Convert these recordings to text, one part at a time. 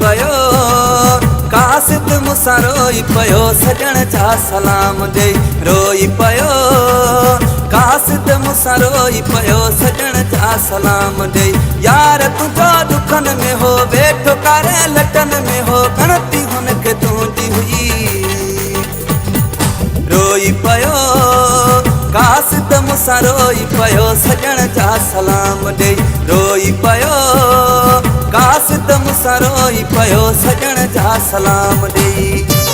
पयो कासिद मूंसां रोई पयो सजण जा सलाम ॾेई रोई पयो कासिद मूंसां रोई पयो सजण जा सलाम ॾेई यार तुंहिंजो दुखनि में हो वेठो कारे लटनि में हो गणती हुनखे तुंहिंजी हुई रोई पयो कासिद मूंसां रोई पयो सजण जा सलाम ॾेई रोई पयो कासिद मूंसां रोई पयो सजण जा सलाम ॾेई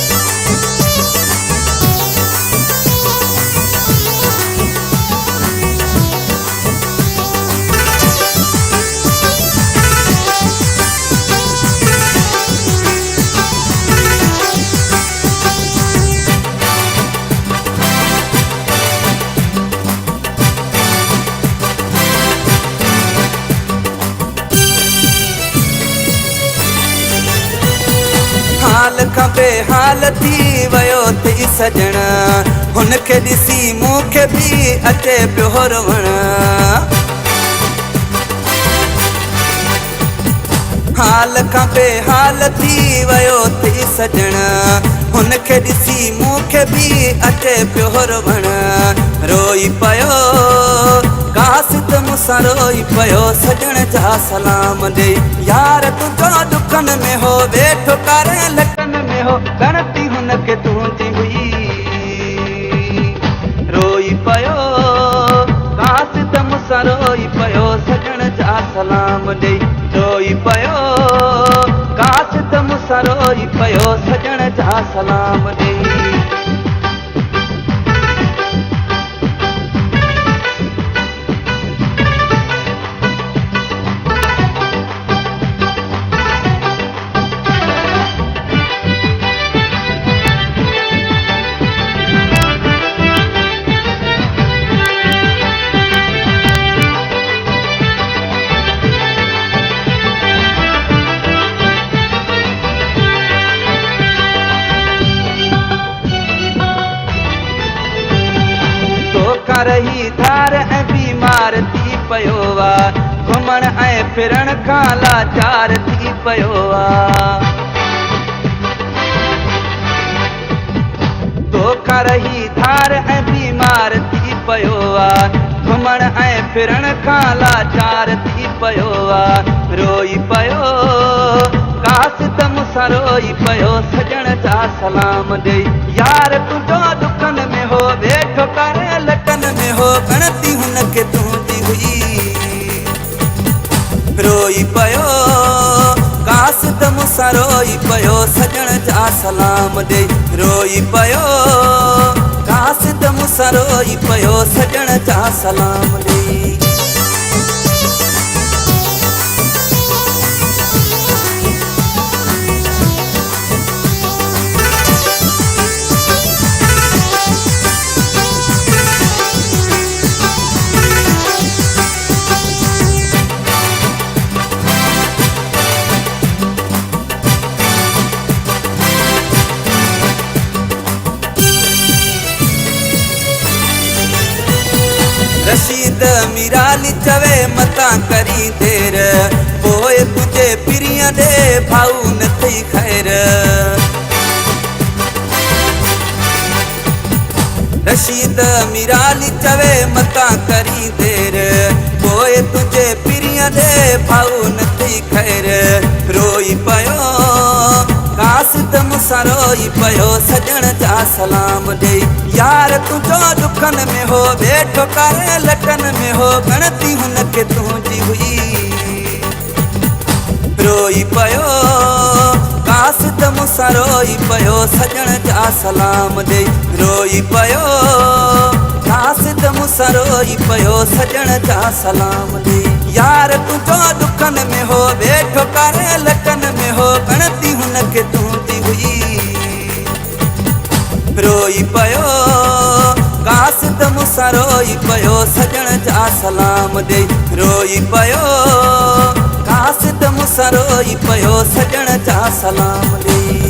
हाल खां बेहाल थी वियो थी सजण हुनखे ॾिसी मूंखे बि अचे पियो रोवण हाल खां बेहाल थी वियो थी सजण हुनखे ॾिसी मूंखे बि अचे पियो रोवण रोई पयो कासिद मूंसां रोई पयो सजण जा सलाम ॾेई यार तुंहिंजो दुखनि में हो वेठो कारे लटनि में हो गणती हुनखे तुंहिंजी हुई रोई पयो कासिद मूंसां रोई पयो सजण जा सलाम ॾेई रोई पयो कासिद मूंसां रोई पयो सजण जा सलाम ॾेई रही धार ऐं बीमार थी पियो आहे घुमण ऐं फिरण खां लाचार थी पियो आहे तोखां रही धार ऐं बीमार थी पियो आहे घुमण ऐं फिरण खां लाचार थी पियो आहे रोई पयो कासिद मूंसां रोई पयो सजण जा सलाम ॾेई यार तुंहिंजो दुखनि में हो वेठो कारे लटनि में हो गणती हुनखे तुंहिंजी हुई रोई पयो कासिद मूंसां रोई पयो सजण जा सलाम ॾेई रोई पयो कासिद मूंसां रोई पयो सजण जा सलाम ॾेई रशीद मीराली चवे मतां करी देर पोइ तुंहिंजे पिरीअ ॾे भाऊ न थई ख़ैर रशीद मीराली चवे मतां करी देर पोइ तुंहिंजे पिरीअ ॾे भाऊ न थई ख़ैर रोई पयो कासिद मूंसां रोई पयो सजण जा सलाम ॾेई यार तुंहिंजो दुखनि में हो वेठो कारे लटनि में हो गणती हुनखे तुंहिंजी हुई रोई पयो कासिद मूंसां रोई पयो सजण जा सलाम ॾेई रोई पयो कासिद मूंसां रोई पयो सजण जा सलाम ॾेई यार तुंहिंजो दुखनि में हो वेठो कारे लटनि में हो गणती हुनखे तुंहिंजी हुई रोई पयो कासिद मूंसां रोई पयो सजण जा सलाम ॾेई रोई पयो कासिद मूंसां रोई पयो सजण जा सलाम ॾेई